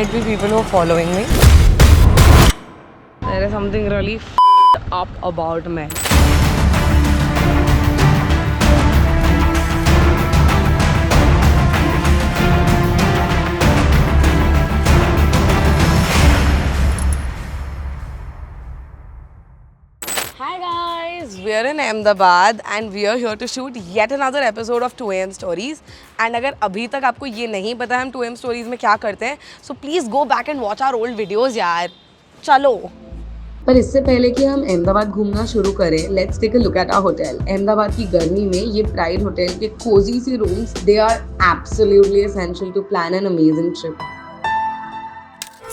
might be people who are following me. There is something really up about me. Hi guys, we are in Ahmedabad and we are here to shoot yet another episode of 2am Stories. And अगर अभी तक आपको ये नहीं पता हम 2am Stories में क्या करते हैं, so please go back and watch our old videos यार. चलो. पर इससे पहले कि हम अहमदाबाद घूमना शुरू करें, let's take a look at our hotel. Ahmedabad की गर्मी में ये प्राइड होटल के कोजी सी rooms, they are absolutely essential to plan an amazing trip.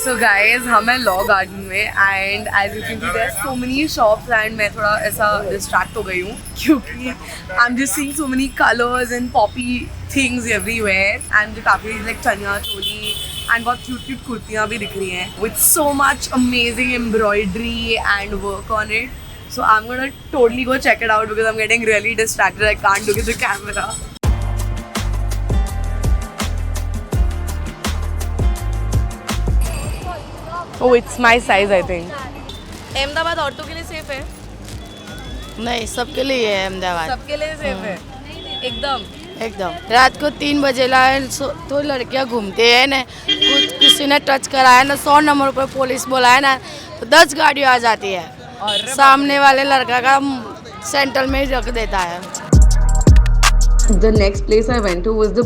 So guys, हम हैं लॉ गार्डन में and as you can see there so many shops and मैं थोड़ा ऐसा डिस्ट्रैक्ट हो गई हूँ क्योंकि I am just seeing so many colours and poppy things everywhere and काफ़ी लाइक चनिया चोली एंड बहुत क्यूट क्यूट कुर्तियाँ भी दिख रही हैं with so much amazing embroidery and work on it. So I'm gonna totally go check it out because I'm getting really distracted. I can't look at the camera. Oh, it's my size, I think. Ahmedabad औरतों के लिए safe है? नहीं, सबके लिए है अहमदाबाद. सबके लिए सेफ है? एकदम. एकदम. रात को 3 बजे लाए तो लड़कियां घूमते हैं ना, कुछ किसी ने टच कराया ना, 100 नंबर पर पुलिस बुलाया ना, तो 10 गाड़ी आ जाती है और सामने वाले लड़का का सेंटर में ही रख देता है. The next place I went to was the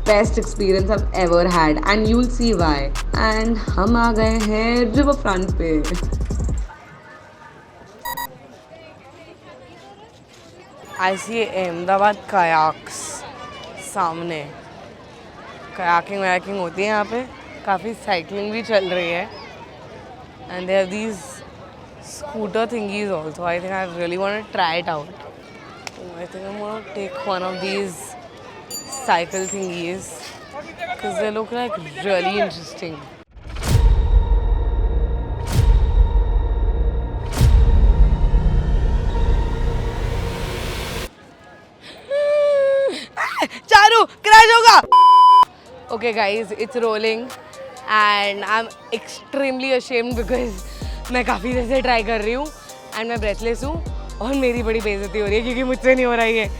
best experience I've ever had and you'll see why. And हम आ गए हैं रिवर फ्रंट पे. I see अहमदाबाद कयाक्स सामने. कयाकिंग वयाकिंग होती है यहाँ पे. काफ़ी साइकिलिंग भी चल रही है. And they have these scooter thingies also. I think I really want to try it out. I think I'm going to take one of these cycle thingies because they look like really interesting. Charu crash होगा. Okay guys, it's rolling and I'm extremely ashamed because मैं काफ़ी देर से try कर रही हूँ and मैं breathless हूँ और मेरी बड़ी बेइज्जती हो रही है क्योंकि मुझसे नहीं हो रहा है.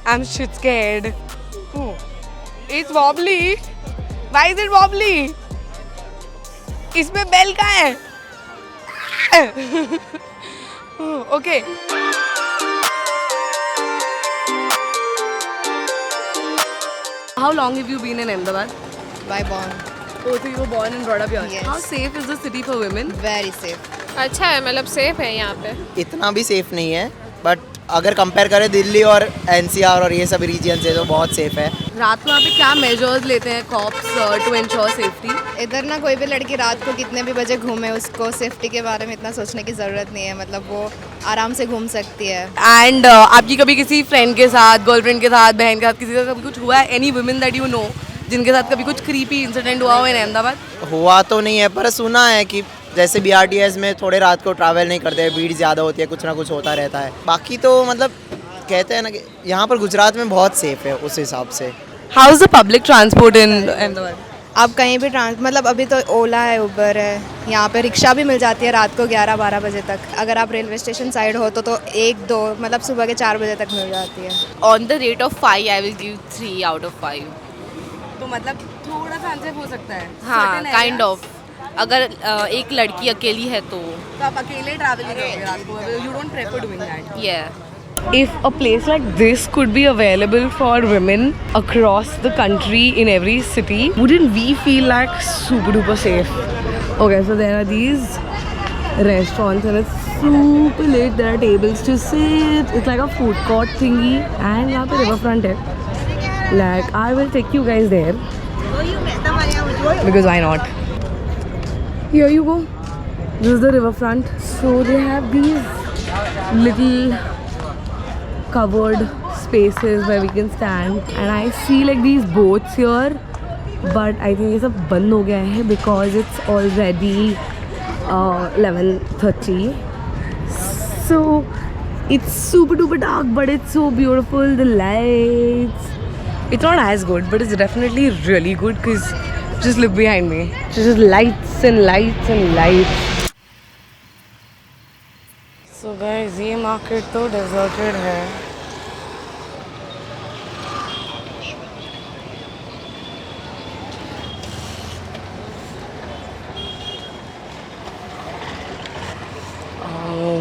I'm shit scared. It's wobbly. Why is it wobbly? इसमें बेल कहाँ है? Okay. How long have you been in Ahmedabad? By born. Oh, so you were born and brought up here. Yes. How safe is the city for women? Very safe. अच्छा है, मतलब safe है यहाँ पे. इतना भी सेफ नहीं है बट अगर कंपेयर करें दिल्ली और एनसीआर और ये सब रीजन से तो बहुत सेफ है. रात को यहाँ पे क्या मेजर्स लेते हैं कॉप्स टू इंश्योर सेफ्टी? इधर ना कोई भी लड़की रात को कितने भी बजे घूमे, उसको सेफ्टी के बारे में इतना सोचने की ज़रूरत नहीं है. मतलब वो आराम से घूम सकती है. एंड आपकी कभी किसी फ्रेंड के साथ, गर्लफ्रेंड के साथ, बहन के साथ किसी का कभी कुछ हुआ है? Any women that you know जिनके साथ कभी कुछ क्रीपी इंसिडेंट हुआ हो इन अहमदाबाद? हुआ तो नहीं है पर सुना है कि जैसे BRTS में थोड़े रात को ट्रैवल नहीं करते, भीड़ ज़्यादा होती है, कुछ ना कुछ होता रहता है. बाकी तो मतलब कहते हैं ना कि यहाँ पर गुजरात में बहुत सेफ है उस हिसाब से. How is the public transport इन अहमदाबाद? आप कहीं भी मतलब अभी तो ओला है, उबर है, यहाँ पे रिक्शा भी मिल जाती है रात को 11-12 बजे तक. अगर आप रेलवे स्टेशन साइड हो तो 1-2 मतलब सुबह के 4 बजे तक मिल जाती है. On the rate of 5 I will give 3 out of 5. तो मतलब थोड़ा सा अनसेफ हो सकता है. हाँ, काइंड ऑफ. अगर एक लड़की अकेली है तो आप अकेले ट्रैवल करोगे रात को? You don't prefer doing that? yeah. If a place like this could be available for women across the country in every city, wouldn't we feel like super duper safe? Okay, so there are these restaurants and it's super lit. There are tables to sit. It's like a food court thingy and यहाँ पे riverfront है. Like I will take you guys there because why not? Here you go. This is the riverfront. So they have these little covered spaces where we can stand and I see like these boats here but I think ये सब बंद हो गया है because it's already 11:30. So it's super duper dark but it's so beautiful. The lights, it's not as good but it's definitely really good because Just look behind me. Just lights and lights and lights. So guys, ये market तो deserted है.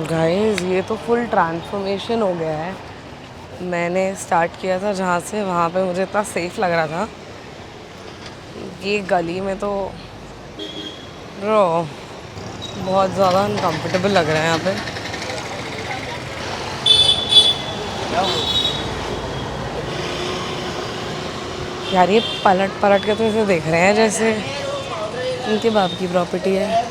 Guys ये तो full transformation हो गया है. मैंने start किया था जहाँ से, वहाँ पे मुझे इतना सेफ लग रहा था. ये गली में तो ब्रो बहुत ज़्यादा अनकम्फर्टेबल लग रहा है यहाँ पे. यार ये पलट पलट के तो ऐसे देख रहे हैं जैसे इनके बाप की प्रॉपर्टी है.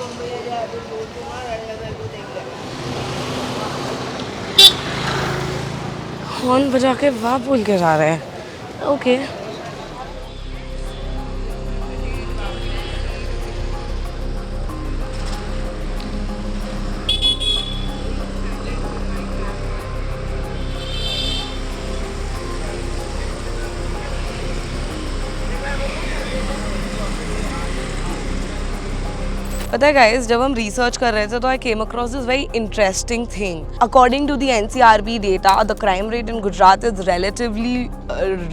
हॉर्न बजा के वाह बोल के जा रहे हैं. ओके पता है गाइस, जब हम रिसर्च कर रहे थे तो I came across this very interesting thing. According to the NCRB data, the crime rate in Gujarat is relatively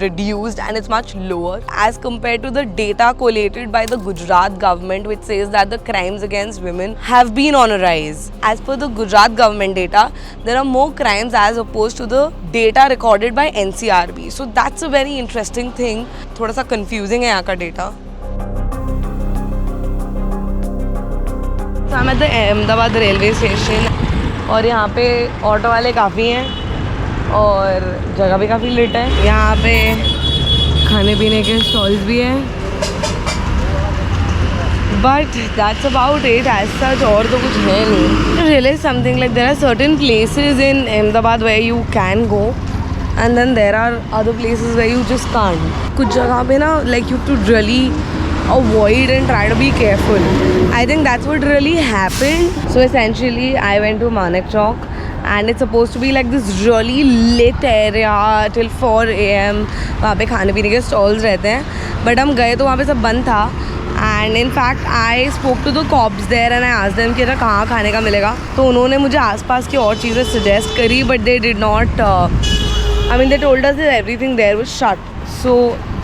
reduced and it's much lower as compared to the data collated by the Gujarat government, which says that the crimes against women have been on a rise. As per the Gujarat government data, there are more crimes as opposed to the data recorded by NCRB. So that's a very interesting thing. थोड़ा सा confusing है यहाँ का data. I'm at the Ahmedabad railway station और यहाँ पे auto वाले काफ़ी हैं और जगह भी काफ़ी लेट है. यहाँ पे खाने पीने के स्टॉल्स भी हैं, but that's about it. As such और तो कुछ है नहीं. Realise something like there are certain places in Ahmedabad where you can go and then there are other places where you just can't. कुछ जगह पे ना like you to really avoid and try to be careful. I think that's what really happened. So essentially I went to Manek Chowk and it's supposed to be like this really lit area till 4 AM. वहाँ पे खाने पीने के stalls रहते हैं, but हम गए तो वहाँ पे सब बंद था. And in fact I spoke to the cops there and I asked them कि कहाँ खाने का मिलेगा. तो उन्होंने मुझे आसपास की और चीज़ें suggest करी, but they did not I mean they told us that everything there was shut. So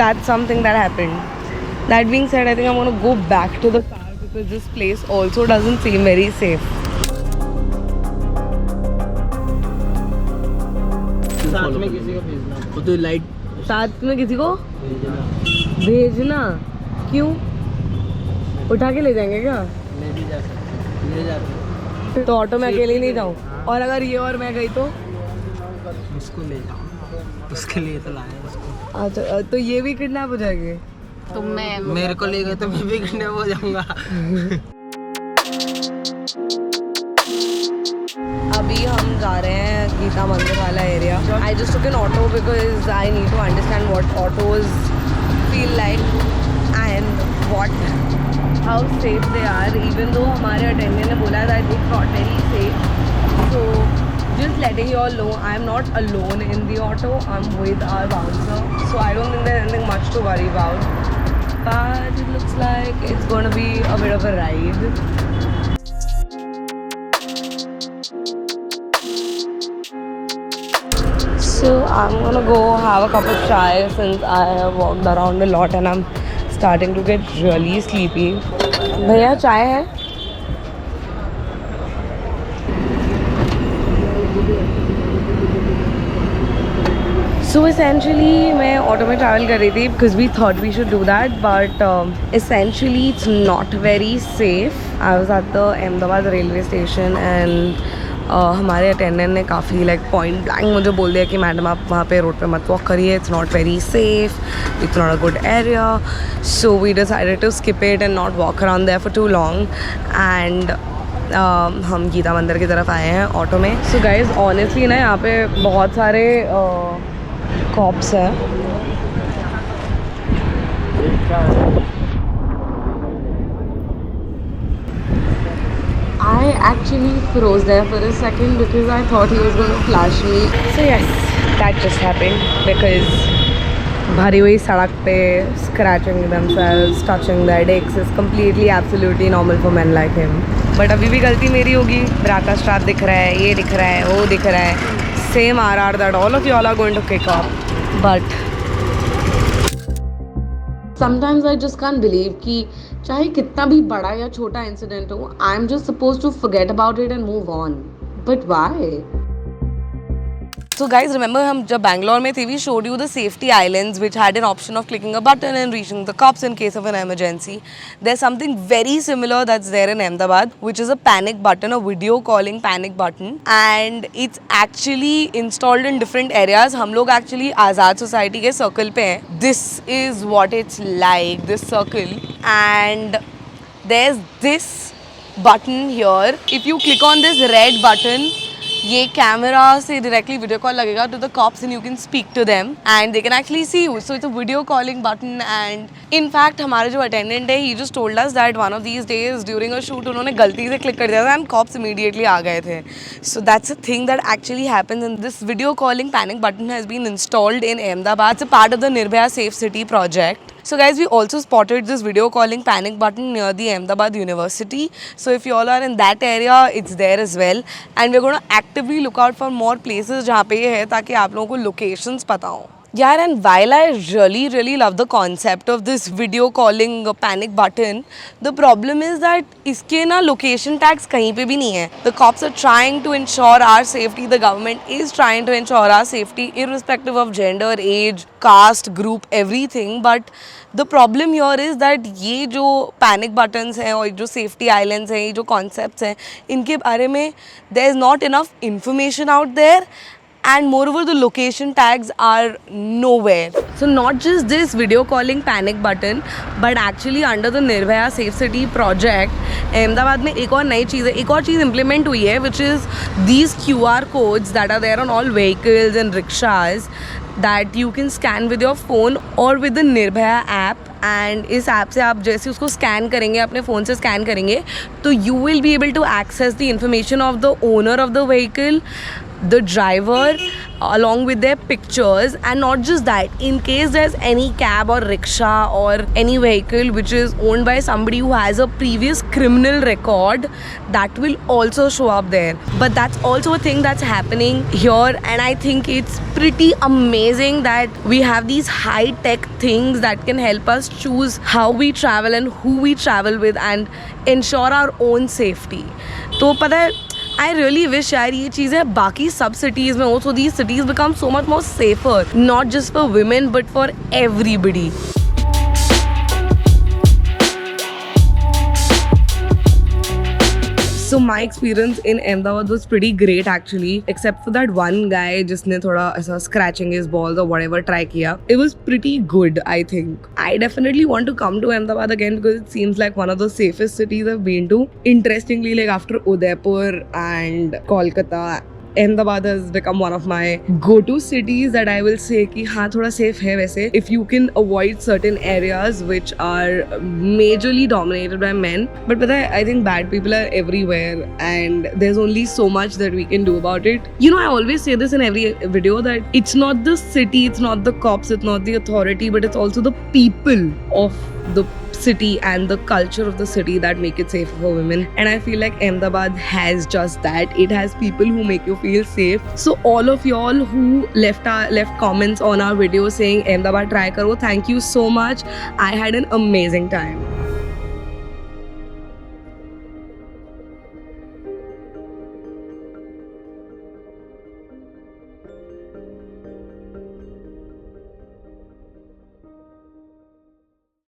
that's something that happened. That being said, I think I'm going to go back to the car because this place also doesn't seem very safe. साथ में किसी को भेजना, तो light साथ में किसी को भेजना क्यों? उठा के ले जाएंगे क्या? ले जाते तो ऑटो में अकेले नहीं जाऊँ, और अगर ये और मैं गई तो उसको ले जाओ, उसके लिए तो लाया उसको. अच्छा तो ये भी किडनैप हो जाएंगे. तो मैं मेरे को ले गए तो मैं भी किडनैप हो जाऊंगा. अभी हम जा रहे हैं गीता मंदिर वाला area. I just took an auto because I need to understand what autos feel like and what how safe they are. Even though हमारे अटेंडेंट ने बोला that it's not very safe. So just letting you all know, I'm not alone in the auto. I'm with our bouncer, so I don't think there's anything much to worry about. But it looks like it's going to be a bit of a ride. So I'm gonna go have a cup of chai since I have walked around a lot and I'm starting to get really sleepy. भैया चाय है? So essentially मैं auto में travel कर रही थी because we thought we should do that, but essentially it's not very safe. I was at the Ahmedabad railway station and हमारे attendant ने काफ़ी लाइक पॉइंट ब्लैंक मुझे बोल दिया कि मैडम आप वहाँ पे रोड पे मत वॉक करिए, it's not very safe, it's not a good area. So we decided to skip it and not walk around there for too long. And हम गीता मंदिर की तरफ आए हैं ऑटो में. सो गाइज ऑनेस्टली ना यहाँ पे बहुत सारे कॉप्स हैं. I actually froze there for a second because I thought he was going to flash me. So yes, that just happened because भरी हुई सड़क पे scratching themselves, touching their dicks is completely absolutely normal for men like him. But अभी भी गलती मेरी होगी. ब्रा का स्ट्रैप दिख रहा है, ये दिख रहा है, वो दिख रहा है. Same RR that all of y'all are going to kick up. But Sometimes I just can't believe कि चाहे कितना भी बड़ा या छोटा इंसिडेंट हो, I'm just supposed to forget about it and move on. But why? so guys, remember हम जब बैंगलोर में थे, we showed you the safety islands which had an option of clicking a button and reaching the cops in case of an emergency. There's something very similar that's there in Ahmedabad, which is a panic button, a video calling panic button, and it's actually installed in different areas. हम लोग actually आज़ाद society के circle पे हैं. This is what it's like, this circle, and there's this button here. If you click on this red button, ये camera से directly video call लगेगा to the cops and you can speak to them and they can actually see you. So it's a video calling button. And in fact हमारे जो attendant है, he just told us that one of these days during a shoot उन्होंने गलती से click कर दिया था and cops immediately आ गए थे. So that's a thing that actually happens and this video calling panic button has been installed in Ahmedabad. It's a part of the Nirbhaya safe city project. So guys, we also spotted this video calling panic button near the Ahmedabad University. So if you all are in that area, it's there as well. And we're going to actively look out for more places जहाँ पे ये है ताकि आप लोगों को locations पता हो. Yeah, and while I really love the concept of this video calling panic button, the problem is that इसके ना location tags कहीं पे भी नहीं है. The cops are trying to ensure our safety. The government is trying to ensure our safety irrespective of gender, age, caste, group, everything. But the problem here is that ये जो panic buttons हैं और जो safety islands हैं, ये जो concepts हैं, इनके बारे में there is not enough information out there. And moreover, the location tags are nowhere. So not just this video calling panic button, but actually under the Nirbhaya Safe City project, Ahmedabad में एक और नई चीज़ है, एक और चीज़ implement हुई है, which is these QR codes that are there on all vehicles and rickshaws that you can scan with your phone or with the Nirbhaya app. And इस ऐप से आप जैसे उसको स्कैन करेंगे, अपने फ़ोन से स्कैन करेंगे, तो you will be able to access the information of the owner of the vehicle, the driver, along with their pictures. And not just that, in case there's any cab or rickshaw or any vehicle which is owned by somebody who has a previous criminal record, that will also show up there. But that's also a thing that's happening here, and I think it's pretty amazing that we have these high tech things that can help us choose how we travel and who we travel with and ensure our own safety. तो पता है, I really wish यार ये चीज़ें बाकी सब cities में हो, so these cities become so much more safer, not just for women but for everybody. So my experience in Ahmedabad was pretty great actually, except for that one guy जिसने थोड़ा ऐसा scratching his balls or whatever try किया. It was pretty good, I think. I definitely want to come to Ahmedabad again because it seems like one of the safest cities I've been to. Interestingly, like after Udaipur and Kolkata, Ahmedabad has become one of my go-to cities that I will say कि हाँ थोड़ा safe है वैसे. If you can avoid certain areas which are majorly dominated by men. But पता है, I think bad people are everywhere and there's only so much that we can do about it. You know, I always say this in every video that it's not the city, it's not the cops, it's not the authority, but it's also the people of the city and the culture of the city that make it safe for women. And I feel like Ahmedabad has just that. It has people who make you feel safe. So all of y'all who left comments on our video saying Ahmedabad try karo, thank you so much. I had an amazing time.